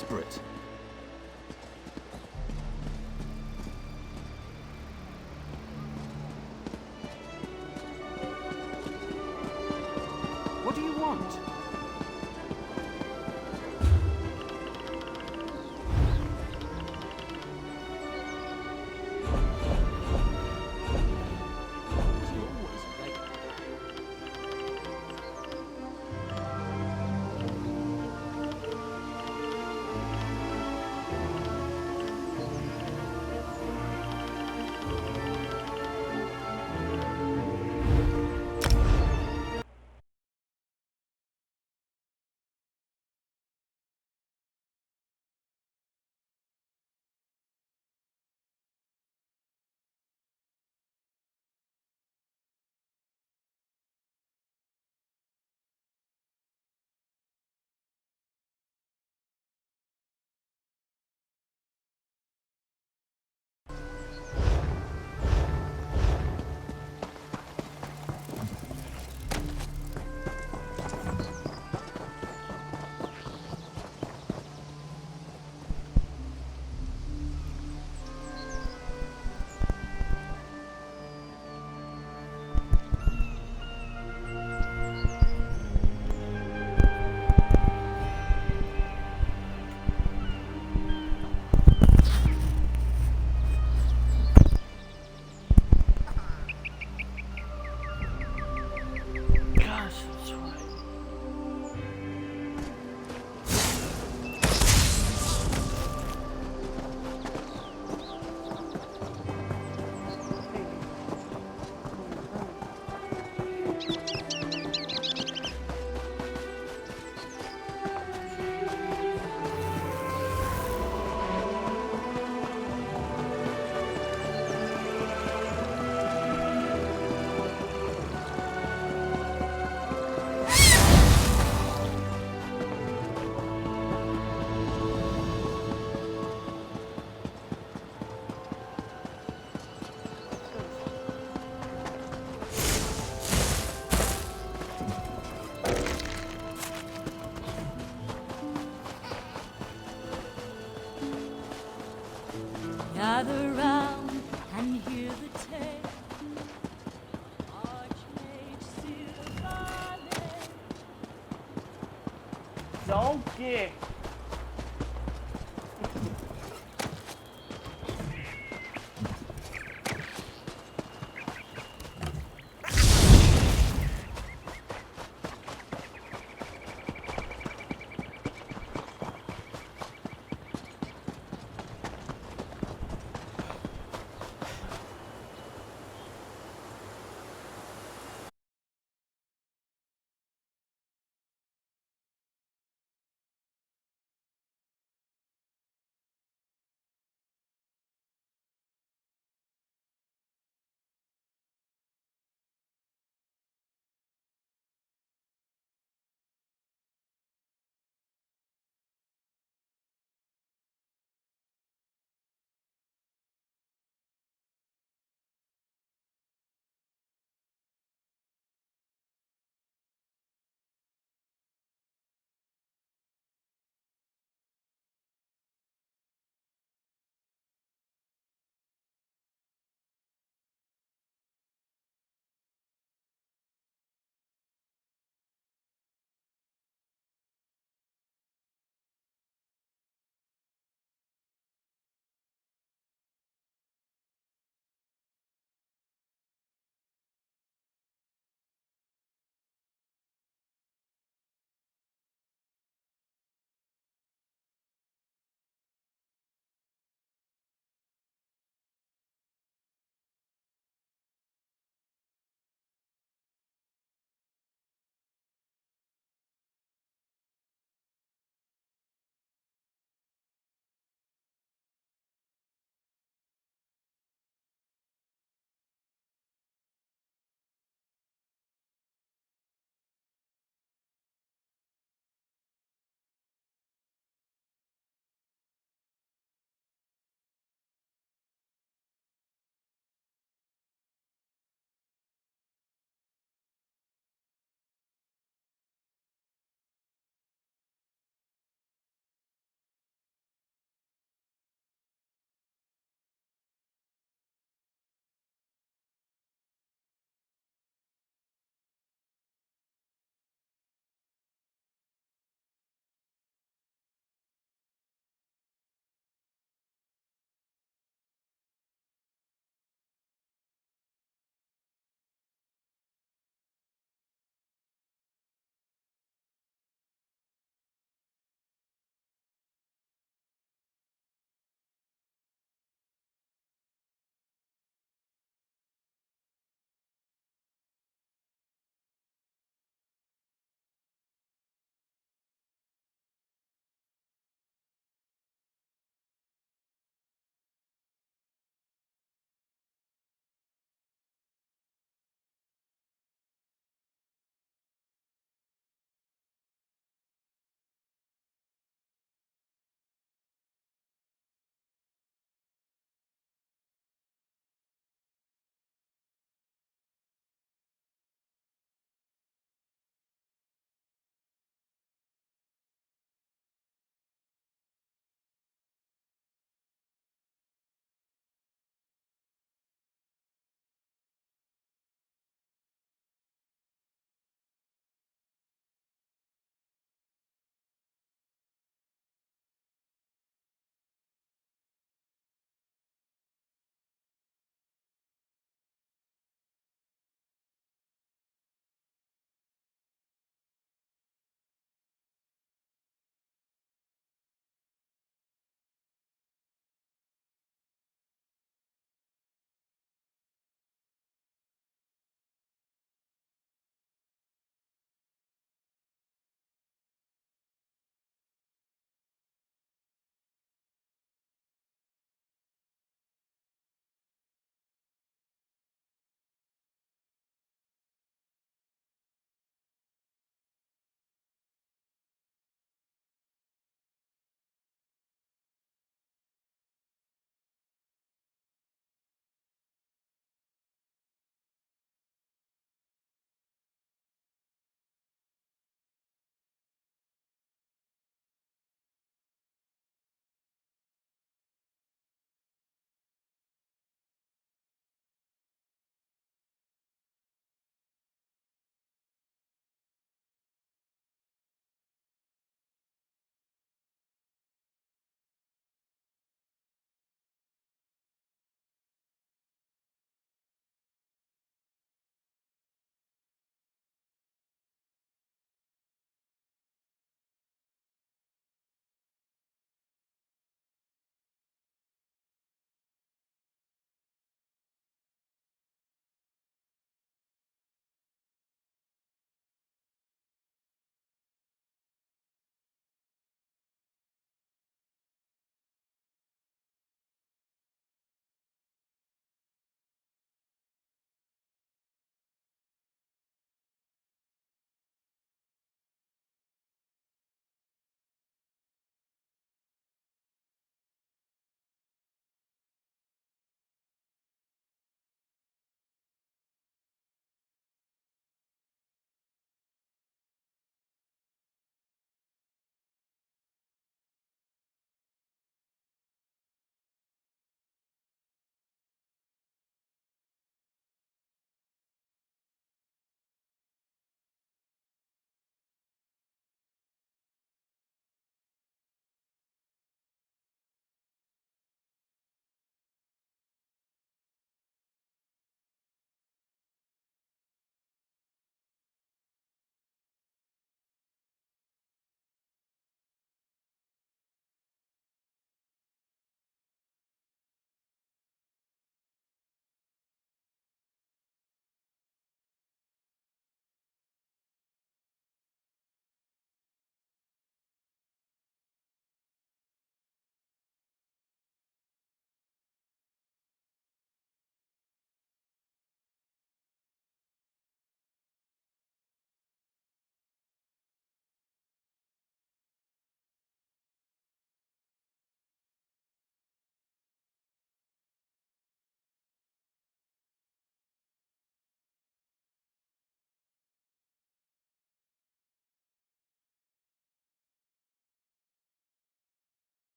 desperate. What do you want? You're always late. Gosh, that's right. Gather round and hear the tale. Archmage Silvale. Don't get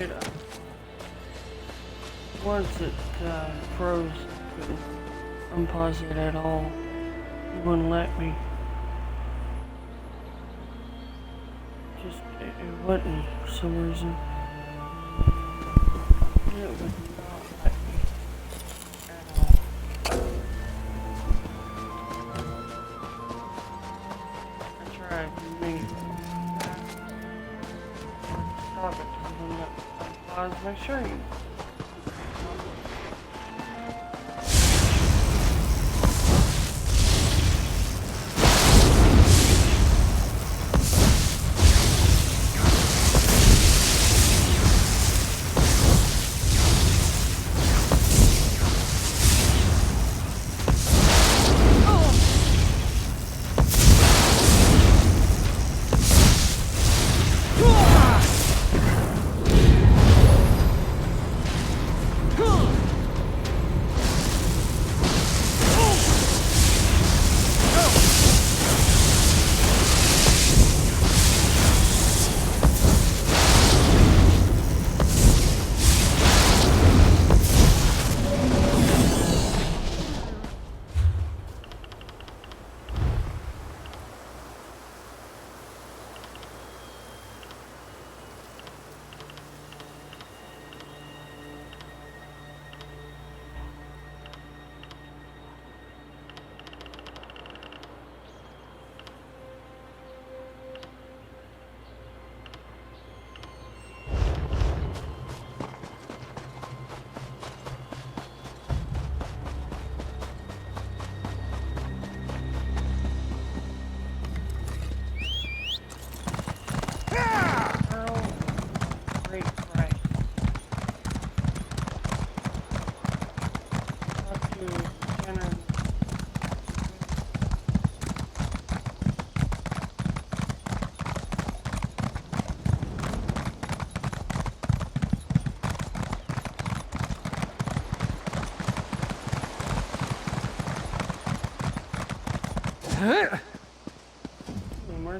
could, once it froze, I couldn't unpause it at all. It wouldn't let me. Just, it wouldn't for some reason. It would not let me at all. I tried, stop it, it wouldn't let me unpause my stream.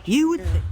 You would think.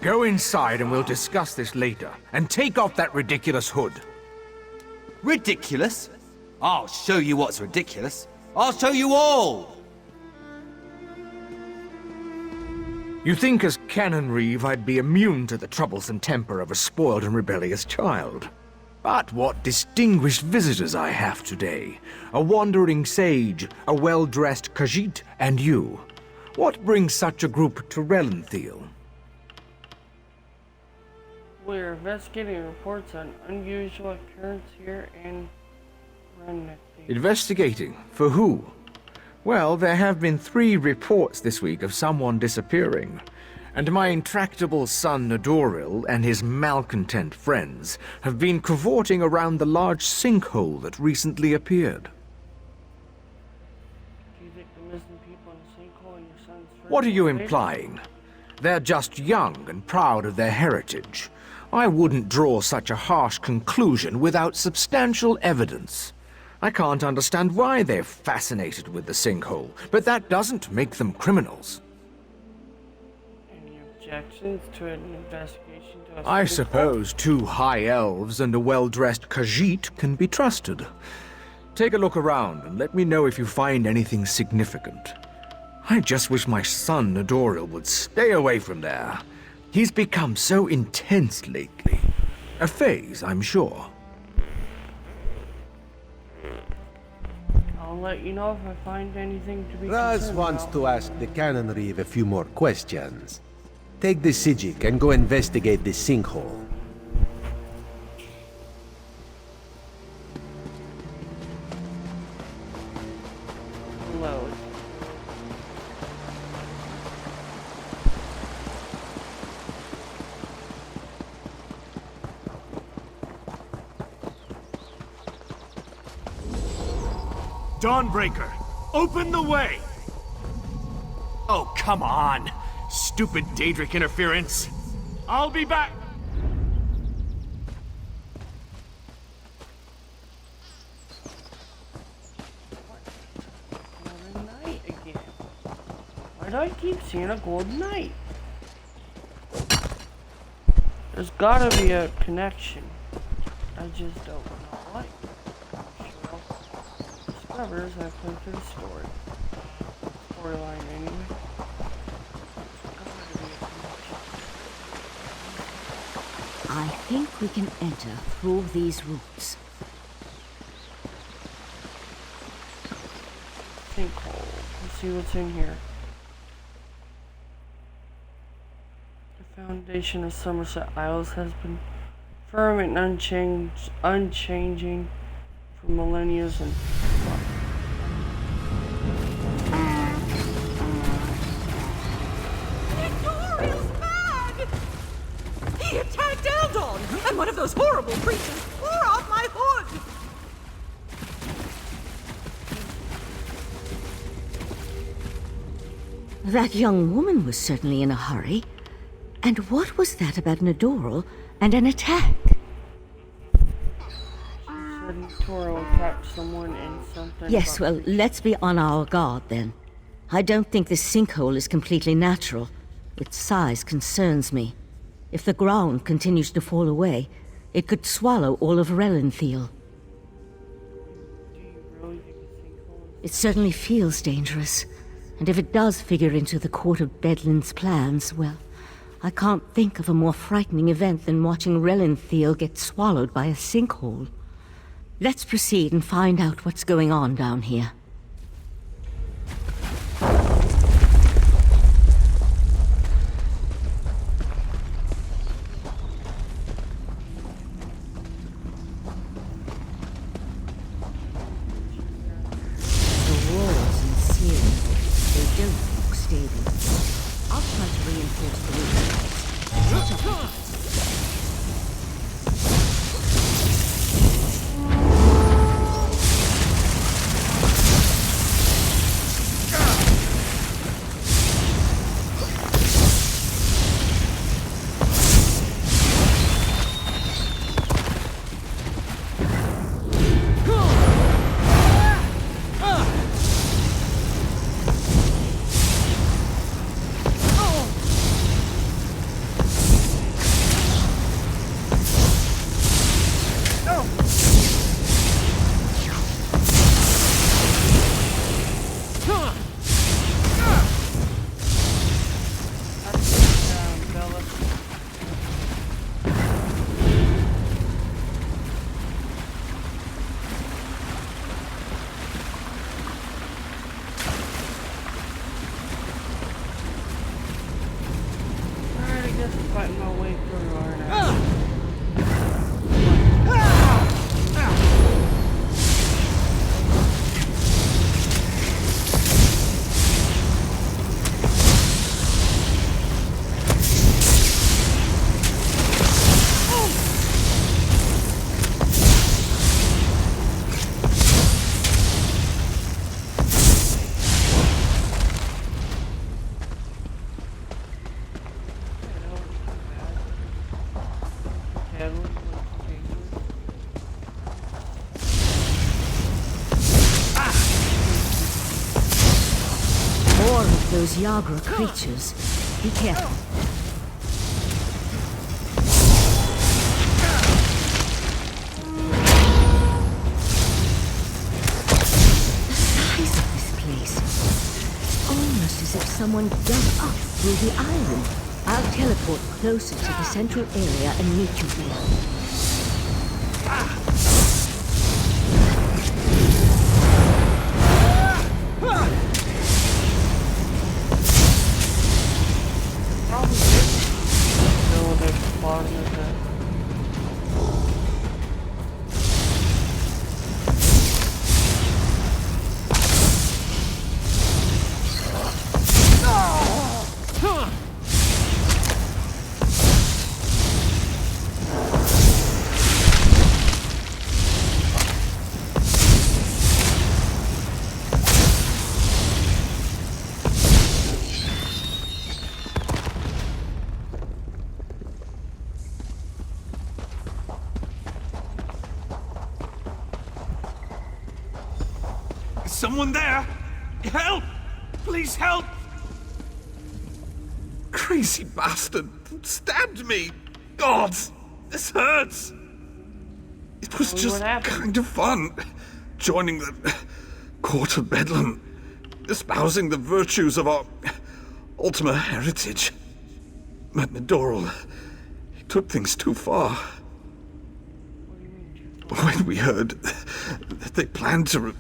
Go inside and we'll discuss this later. And take off that ridiculous hood. Ridiculous? I'll show you what's ridiculous. I'll show you all! You think as Canon Reeve I'd be immune to the troublesome temper of a spoiled and rebellious child. But what distinguished visitors I have today. A wandering sage, a well-dressed Khajiit, and you. What brings such a group to Relenthiel? We're investigating reports on unusual occurrence here in Renethil. Investigating? For who? Well, there have been 3 reports this week of someone disappearing. And my intractable son Nadoril and his malcontent friends have been cavorting around the large sinkhole that recently appeared. Do you think the missing people in the sinkhole and your son's friends? What are you related? implying? They're just young and proud of their heritage. I wouldn't draw such a harsh conclusion without substantial evidence. I can't understand why they're fascinated with the sinkhole, but that doesn't make them criminals. Any objections to an investigation to a I sinkhole? suppose 2 high elves and a well-dressed Khajiit can be trusted. Take a look around and let me know if you find anything significant. I just wish my son Nadoril would stay away from there. He's become so intense lately. A phase, I'm sure. I'll let you know if I find anything to be Raz concerned wants about. to ask the Canon Reeve a few more questions. Take the Sijik and go investigate the sinkhole. Load. Dawnbreaker, open the way! Oh, come on! Stupid Daedric interference! I'll be back! Golden Knight again. Why do I keep seeing a Golden Knight? There's gotta be a connection. I just don't know what. Sure I'll discover as I play through the storyline anyway. There's gotta be a connection. I think we can enter through these roots. Sinkhole. Let's see what's in here. The foundation of Somerset Isles has been firm and unchanging for millennia and Victoria's bag! He attacked Eldon, and one of those horrible creatures tore off my hood! That young woman was certainly in a hurry. And what was that about Nadoral and an attack? said Toro attacked someone and something. Yes, well, let's be on our guard then. I don't think this sinkhole is completely natural. Its size concerns me. If the ground continues to fall away, it could swallow all of Relenthal. Do you really think a sinkhole is... It certainly feels dangerous. And if it does figure into the Court of Bedlin's plans, well, I can't think of a more frightening event than watching Relenthal get swallowed by a sinkhole. Let's proceed and find out what's going on down here. The walls and ceiling, they don't look stable. I'll try to reinforce the roof. Watch out. Fighting my way through right now. More of those Yagra creatures. Be careful. The size of this place. It's almost as if someone dug up through the island. I'll teleport closer to the central area and meet you there. Probably didn't know the bottom of that. someone there? Help! Please help! Crazy bastard stabbed me! God, this hurts! It was What just happened? kind of fun. Joining the Court of Bedlam. Espousing the virtues of our Ultima heritage. But Nedoral, he took things too far. When we heard that they planned to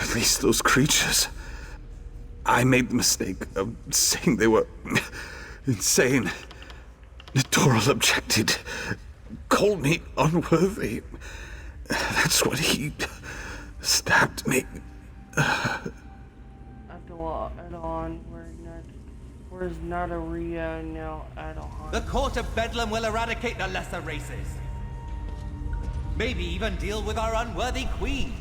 release those creatures, I made the mistake of saying they were insane. Nedoral objected, called me unworthy. That's when he stabbed me. Adon, where's Nadaria now? Adelhan. The Court of Bedlam will eradicate the lesser races. Maybe even deal with our unworthy queen.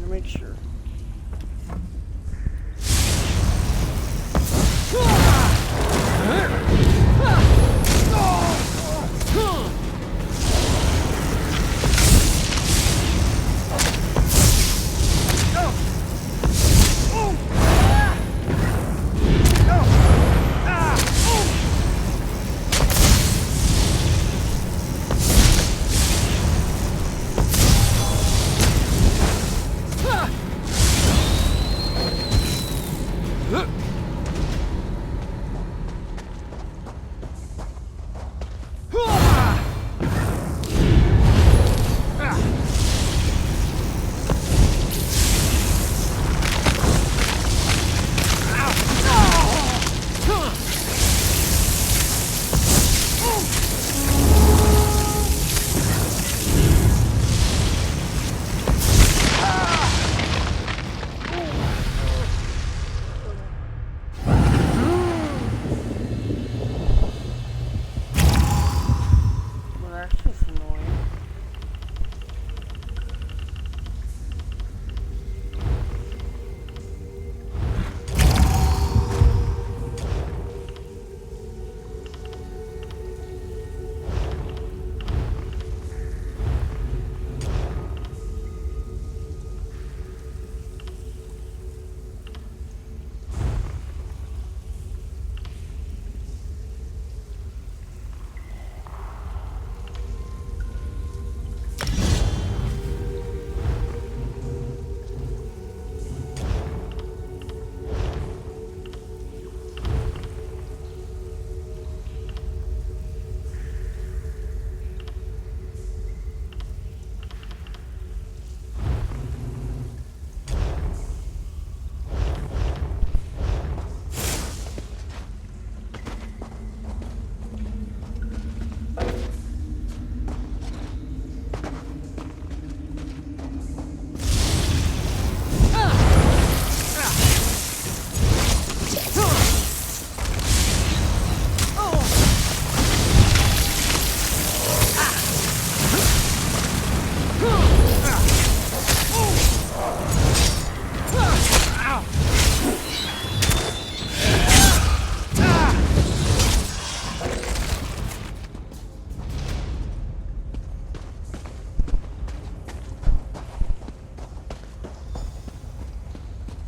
Make sure.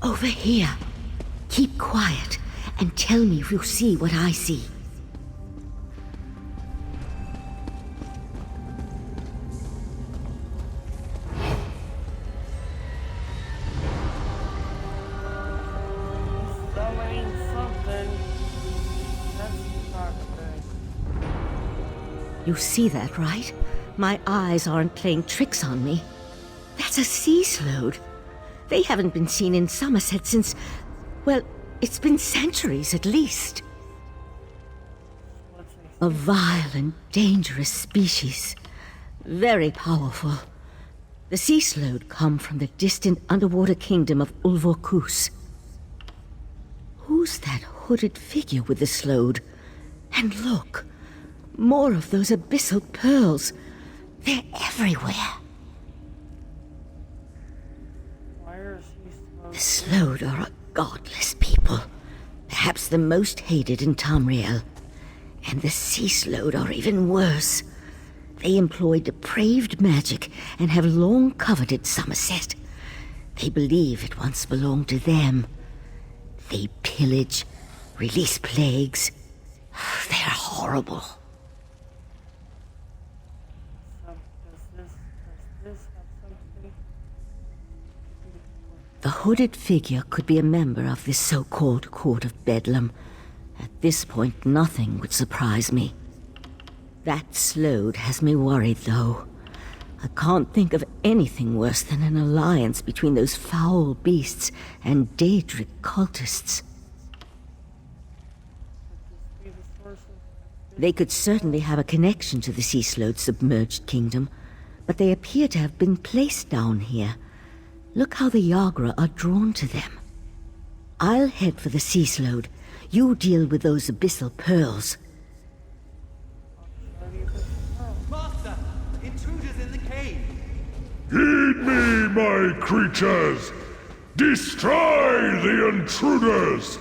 Over here. Keep quiet and tell me if you see what I see. You see that, right? My eyes aren't playing tricks on me. That's a sea slode. They haven't been seen in Somerset since, well, it's been centuries at least. A vile and dangerous species. Very powerful. The sea slode come from the distant underwater kingdom of Ulvorkus. Who's that hooded figure with the slode? And look, more of those abyssal pearls. They're everywhere. The Slode are a godless people. Perhaps the most hated in Tamriel. And the Sea Slode are even worse. They employ depraved magic and have long coveted Somerset. They believe it once belonged to them. They pillage, release plagues. They're horrible. The hooded figure could be a member of this so-called Court of Bedlam. At this point, nothing would surprise me. That Slode has me worried, though. I can't think of anything worse than an alliance between those foul beasts and Daedric cultists. They could certainly have a connection to the Sea Slode's submerged kingdom, but they appear to have been placed down here. Look how the Yagra are drawn to them. I'll head for the Sea Slode. You deal with those abyssal pearls. Master, intruders in the cave. Heed me, my creatures! Destroy the intruders!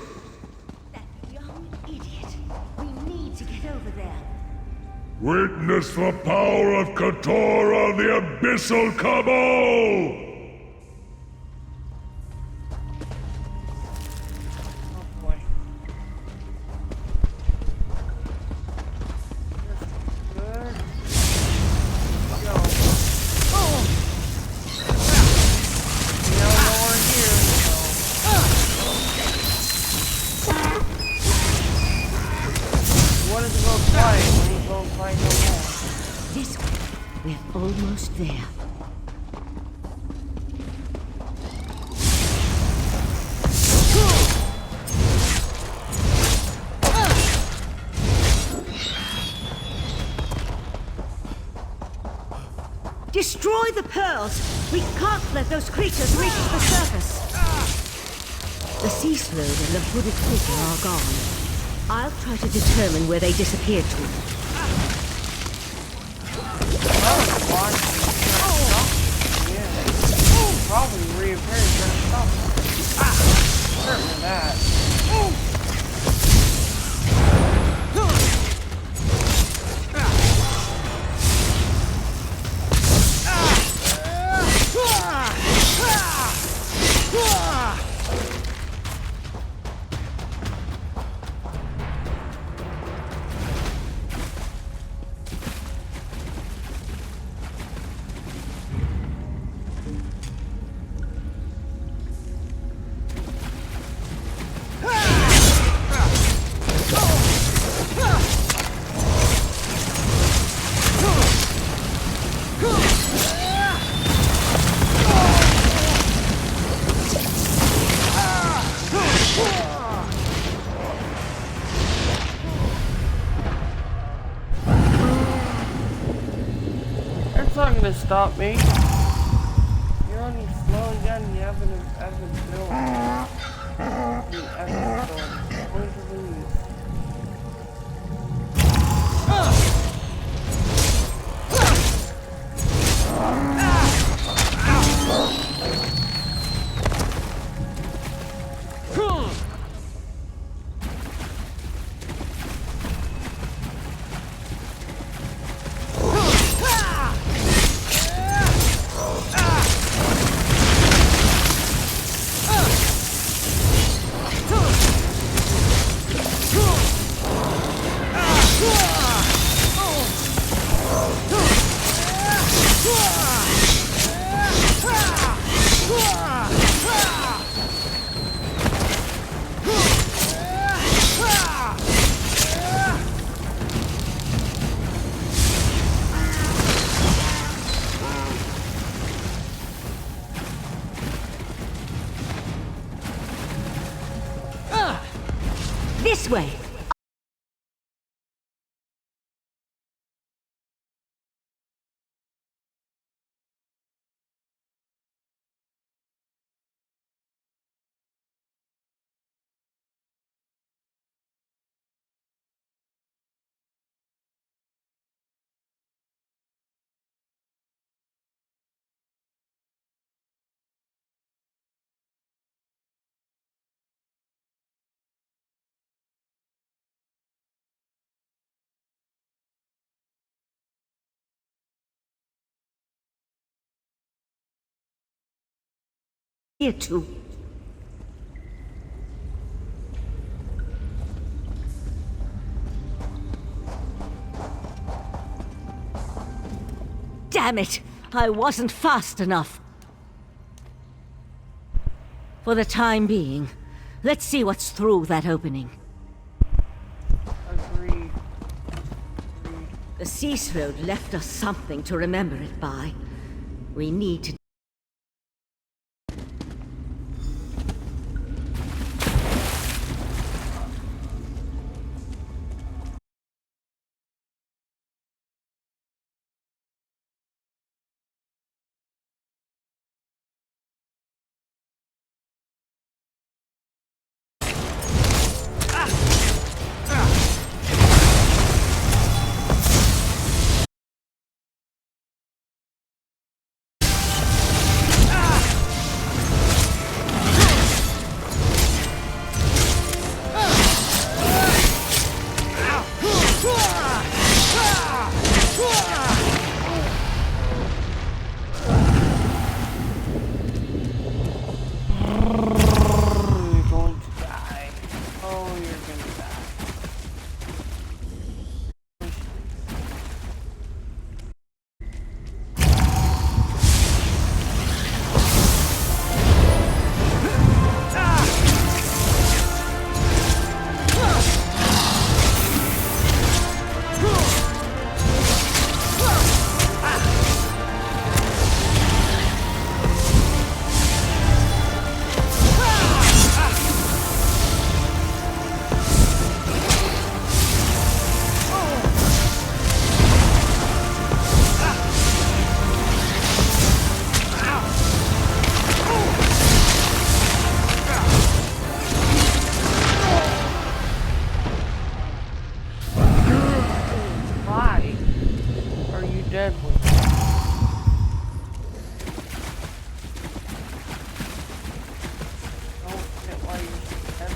That young idiot. We need to get over there. Witness the power of Kator on the Abyssal Cabal! This way. We're almost there. Destroy the pearls! We can't let those creatures reach the surface! The Sea Slode and the hooded figure are gone. I'll try to determine where they disappeared to. Probably reappeared during summer. Certainly that. That's not gonna stop me. You're only slowing down the evidence build. The evidence build. Going to lose. This way. Here too. Damn it! I wasn't fast enough. For the time being, let's see what's through that opening. Agreed. The Cease Road left us something to remember it by. We need to... You're going to die. Oh, you're gonna die. Why are you dead with me? Don't get why you're dead.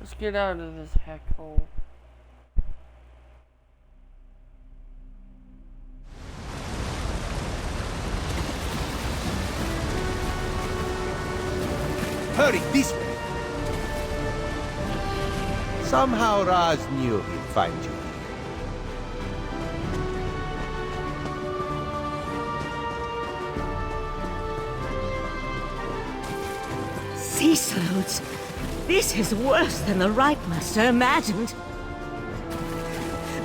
Let's get out of this heck hole. Hurry, this way! Somehow Raz knew he'd find you here. Cease Roads! This is worse than the Rightmaster imagined.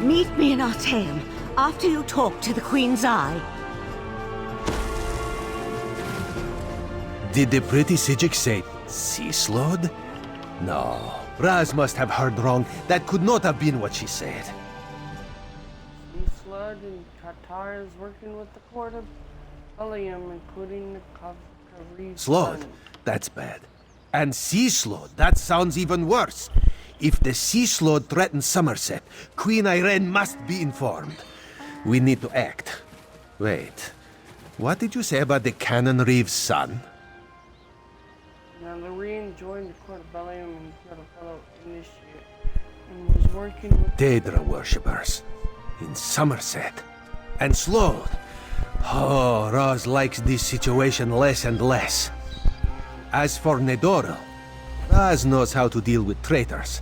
Meet me in Artaeum after you talk to the Queen's Eye. Did the pretty Sijik say Cease Lord? No, Raz must have heard wrong. That could not have been what she said. Slud and Qatar is working with the Court of Bellium, including the Kavri. Slod? That's bad. And Sea Slod? That sounds even worse. If the Sea Slod threatens Somerset, Queen Irene must be informed. We need to act. Wait. What did you say about the Cannon Reeve's son? Now, Lorene joined the Court of Bellium and got a fellow initiate and was working with Daedra worshippers. In Somerset. And Slod. Oh, Raz likes this situation less and less. As for Nedoril, Raz knows how to deal with traitors.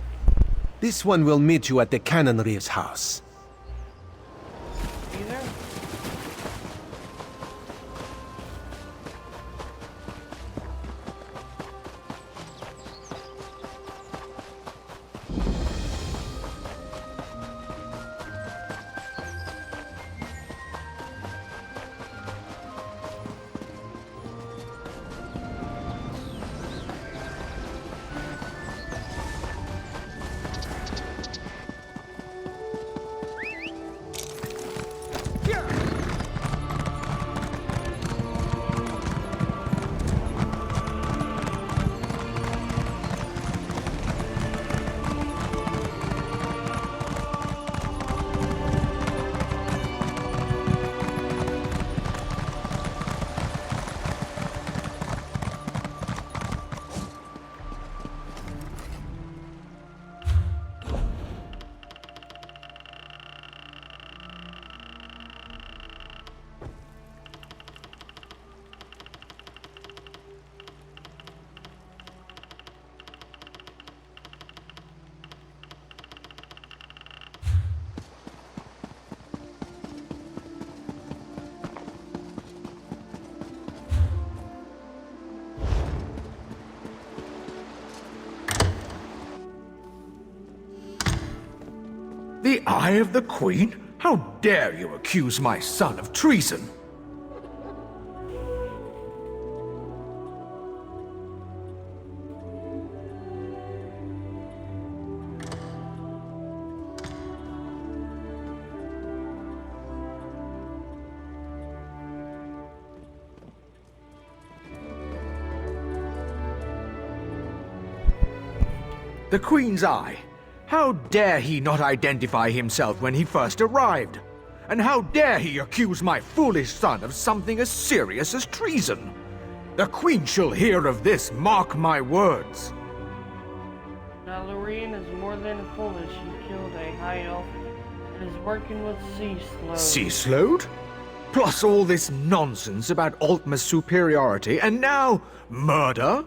This one will meet you at the Cannon Reeve's house. either. The Eye of the Queen? How dare you accuse my son of treason? The Queen's Eye. How dare he not identify himself when he first arrived? And how dare he accuse my foolish son of something as serious as treason? The Queen shall hear of this, mark my words. Now, Lorene is more than foolish. She killed a high elf and is working with Sea Slode. Sea Slode? Plus all this nonsense about Altma's superiority, and now murder?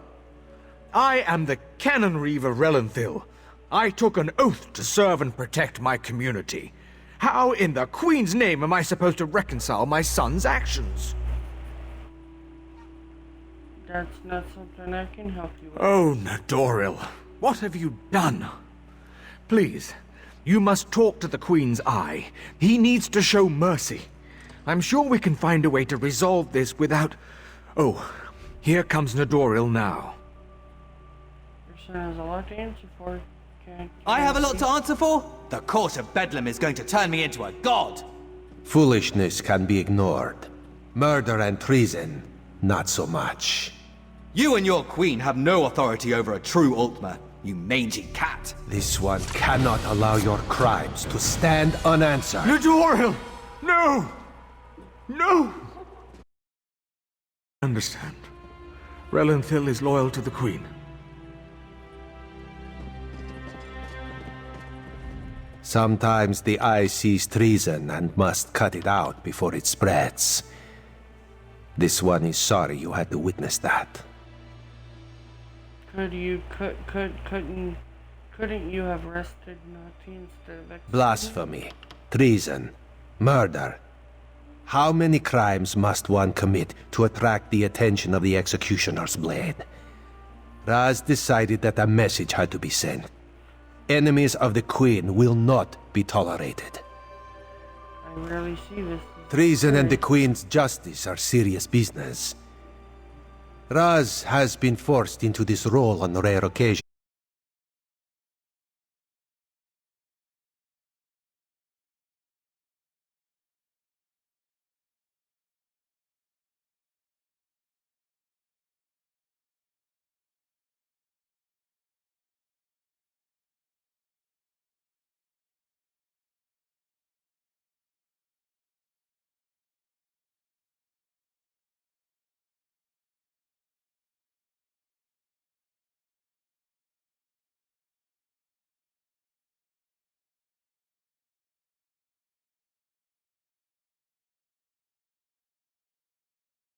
I am the Cannon Reeve of Relenthil. I took an oath to serve and protect my community. How in the Queen's name am I supposed to reconcile my son's actions? That's not something I can help you with. Oh, Nedoril, what have you done? Please, you must talk to the Queen's Eye. He needs to show mercy. I'm sure we can find a way to resolve this without... Oh, here comes Nedoril now. Your son has a lot to answer for. I have a lot to answer for? The Court of Bedlam is going to turn me into a god! Foolishness can be ignored. Murder and treason, not so much. You and your queen have no authority over a true Altma, you mangy cat. This one cannot allow your crimes to stand unanswered. Nedoril! No! No! Understand. Relenthil is loyal to the Queen. Sometimes the Eye sees treason and must cut it out before it spreads. This one is sorry you had to witness that. Couldn't you have rested Nati instead of executing? Blasphemy, treason, murder. How many crimes must one commit to attract the attention of the executioner's blade? Raz decided that a message had to be sent. Enemies of the Queen will not be tolerated. I rarely see this. Treason and the Queen's justice are serious business. Raz has been forced into this role on rare occasions.